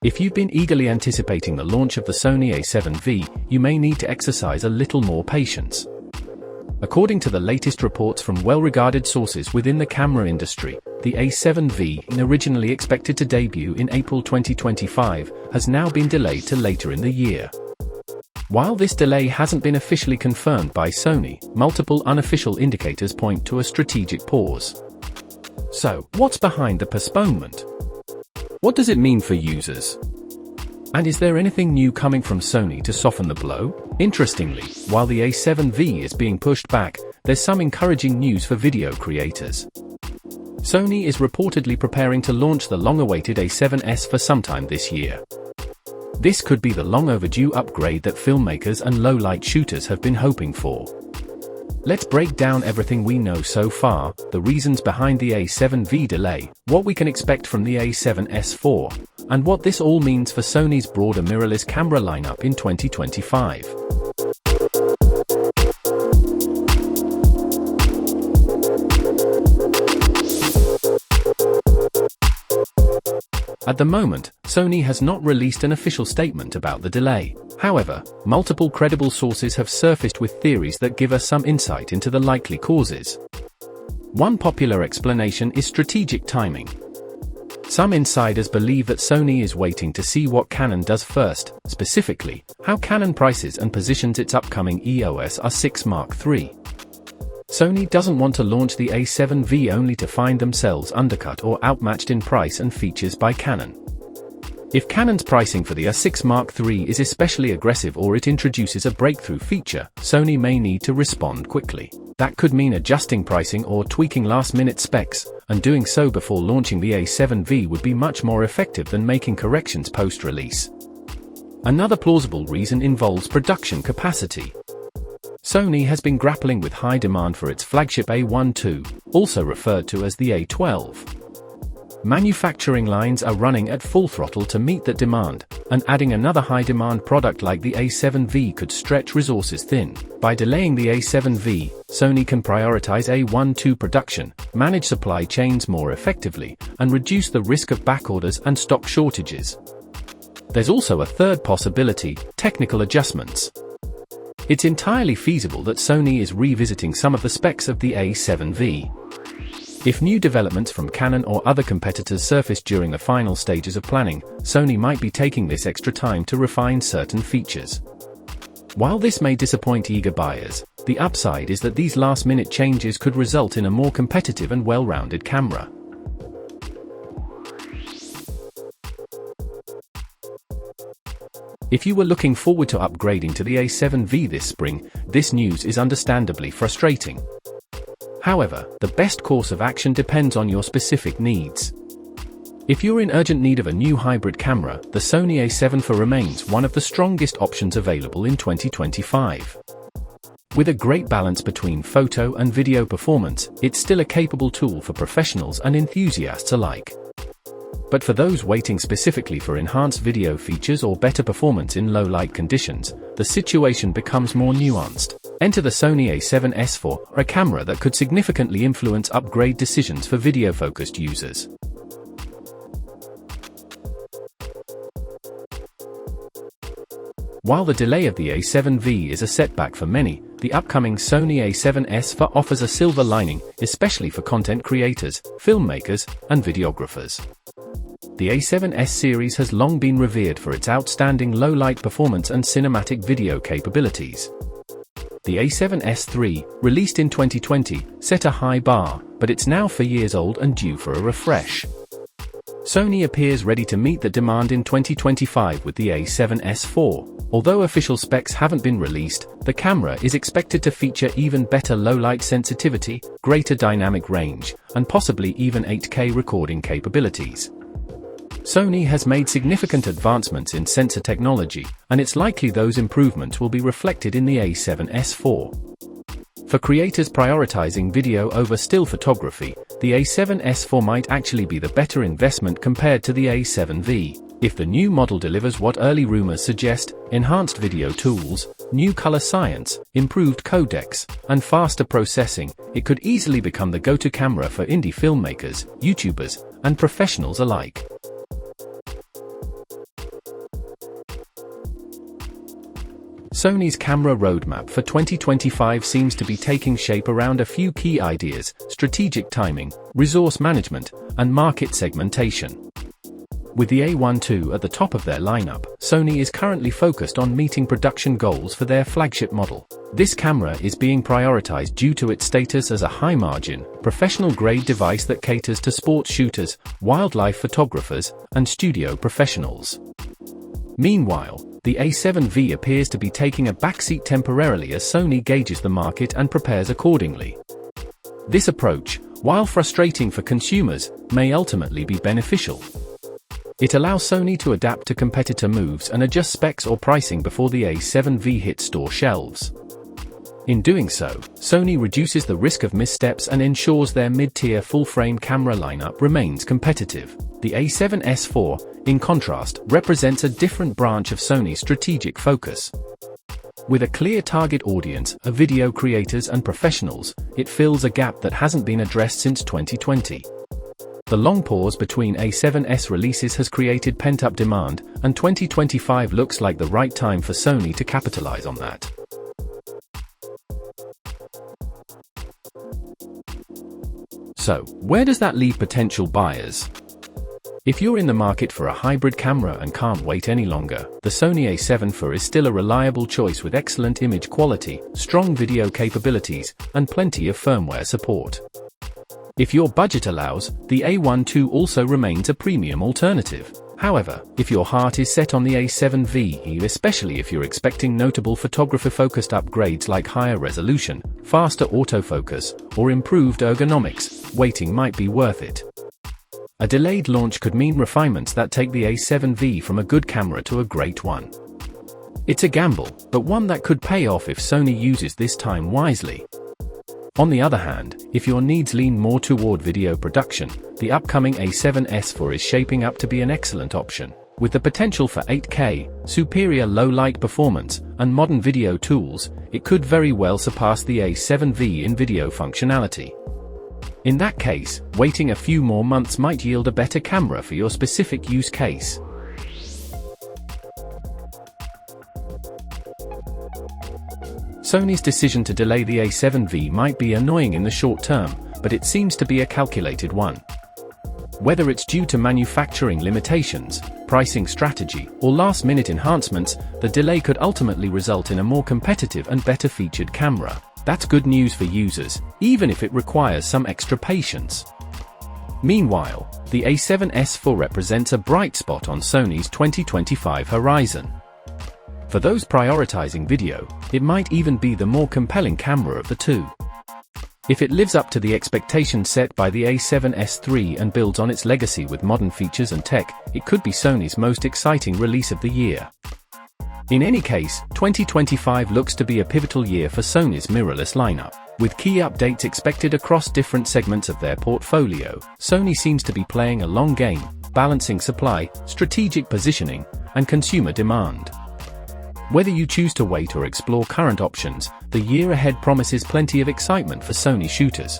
If you've been eagerly anticipating the launch of the Sony A7V, you may need to exercise a little more patience. According to the latest reports from well-regarded sources within the camera industry, the A7V, originally expected to debut in April 2025, has now been delayed to later in the year. While this delay hasn't been officially confirmed by Sony, multiple unofficial indicators point to a strategic pause. So, what's behind the postponement? What does it mean for users? And is there anything new coming from Sony to soften the blow? Interestingly, while the A7V is being pushed back, there's some encouraging news for video creators. Sony is reportedly preparing to launch the long-awaited A7S IV sometime this year. This could be the long-overdue upgrade that filmmakers and low-light shooters have been hoping for. Let's break down everything we know so far, the reasons behind the A7V delay, what we can expect from the A7S IV, and what this all means for Sony's broader mirrorless camera lineup in 2025. At the moment, Sony has not released an official statement about the delay. However, multiple credible sources have surfaced with theories that give us some insight into the likely causes. One popular explanation is strategic timing. Some insiders believe that Sony is waiting to see what Canon does first, specifically, how Canon prices and positions its upcoming EOS R6 Mark III. Sony doesn't want to launch the A7V only to find themselves undercut or outmatched in price and features by Canon. If Canon's pricing for the R6 Mark III is especially aggressive or it introduces a breakthrough feature, Sony may need to respond quickly. That could mean adjusting pricing or tweaking last-minute specs, and doing so before launching the A7V would be much more effective than making corrections post-release. Another plausible reason involves production capacity. Sony has been grappling with high demand for its flagship A1 II, also referred to as the A12. Manufacturing lines are running at full throttle to meet that demand, and adding another high-demand product like the A7V could stretch resources thin. By delaying the A7V, Sony can prioritize A1 II production, manage supply chains more effectively, and reduce the risk of backorders and stock shortages. There's also a third possibility: technical adjustments. It's entirely feasible that Sony is revisiting some of the specs of the A7V. If new developments from Canon or other competitors surface during the final stages of planning, Sony might be taking this extra time to refine certain features. While this may disappoint eager buyers, the upside is that these last-minute changes could result in a more competitive and well-rounded camera. If you were looking forward to upgrading to the A7V this spring, this news is understandably frustrating. However, the best course of action depends on your specific needs. If you're in urgent need of a new hybrid camera, the Sony A7 IV remains one of the strongest options available in 2025. With a great balance between photo and video performance, it's still a capable tool for professionals and enthusiasts alike. But for those waiting specifically for enhanced video features or better performance in low-light conditions, the situation becomes more nuanced. Enter the Sony A7S IV, a camera that could significantly influence upgrade decisions for video-focused users. While the delay of the A7V is a setback for many, the upcoming Sony A7S IV offers a silver lining, especially for content creators, filmmakers, and videographers. The A7S series has long been revered for its outstanding low-light performance and cinematic video capabilities. The A7S III, released in 2020, set a high bar, but it's now 4 years old and due for a refresh. Sony appears ready to meet the demand in 2025 with the A7S IV. Although official specs haven't been released, the camera is expected to feature even better low-light sensitivity, greater dynamic range, and possibly even 8K recording capabilities. Sony has made significant advancements in sensor technology, and it's likely those improvements will be reflected in the A7S IV. For creators prioritizing video over still photography, the A7S IV might actually be the better investment compared to the A7V. If the new model delivers what early rumors suggest, enhanced video tools, new color science, improved codecs, and faster processing, it could easily become the go-to camera for indie filmmakers, YouTubers, and professionals alike. Sony's camera roadmap for 2025 seems to be taking shape around a few key ideas: strategic timing, resource management, and market segmentation. With the A7 II at the top of their lineup, Sony is currently focused on meeting production goals for their flagship model. This camera is being prioritized due to its status as a high-margin, professional-grade device that caters to sports shooters, wildlife photographers, and studio professionals. Meanwhile, the A7V appears to be taking a backseat temporarily as Sony gauges the market and prepares accordingly. This approach, while frustrating for consumers, may ultimately be beneficial. It allows Sony to adapt to competitor moves and adjust specs or pricing before the A7V hits store shelves. In doing so, Sony reduces the risk of missteps and ensures their mid-tier full-frame camera lineup remains competitive. The A7S IV, in contrast, represents a different branch of Sony's strategic focus. With a clear target audience of video creators and professionals, it fills a gap that hasn't been addressed since 2020. The long pause between A7S releases has created pent-up demand, and 2025 looks like the right time for Sony to capitalize on that. So, where does that leave potential buyers? If you're in the market for a hybrid camera and can't wait any longer, the Sony A7 IV is still a reliable choice with excellent image quality, strong video capabilities, and plenty of firmware support. If your budget allows, the A7 II also remains a premium alternative. However, if your heart is set on the A7V, especially if you're expecting notable photographer-focused upgrades like higher resolution, faster autofocus, or improved ergonomics, waiting might be worth it. A delayed launch could mean refinements that take the A7V from a good camera to a great one. It's a gamble, but one that could pay off if Sony uses this time wisely. On the other hand, if your needs lean more toward video production, the upcoming A7S IV is shaping up to be an excellent option. With the potential for 8K, superior low-light performance, and modern video tools, it could very well surpass the A7V in video functionality. In that case, waiting a few more months might yield a better camera for your specific use case. Sony's decision to delay the A7V might be annoying in the short term, but it seems to be a calculated one. Whether it's due to manufacturing limitations, pricing strategy, or last-minute enhancements, the delay could ultimately result in a more competitive and better-featured camera. That's good news for users, even if it requires some extra patience. Meanwhile, the A7S IV represents a bright spot on Sony's 2025 horizon. For those prioritizing video, it might even be the more compelling camera of the two. If it lives up to the expectations set by the A7S III and builds on its legacy with modern features and tech, it could be Sony's most exciting release of the year. In any case, 2025 looks to be a pivotal year for Sony's mirrorless lineup. With key updates expected across different segments of their portfolio, Sony seems to be playing a long game, balancing supply, strategic positioning, and consumer demand. Whether you choose to wait or explore current options, the year ahead promises plenty of excitement for Sony shooters.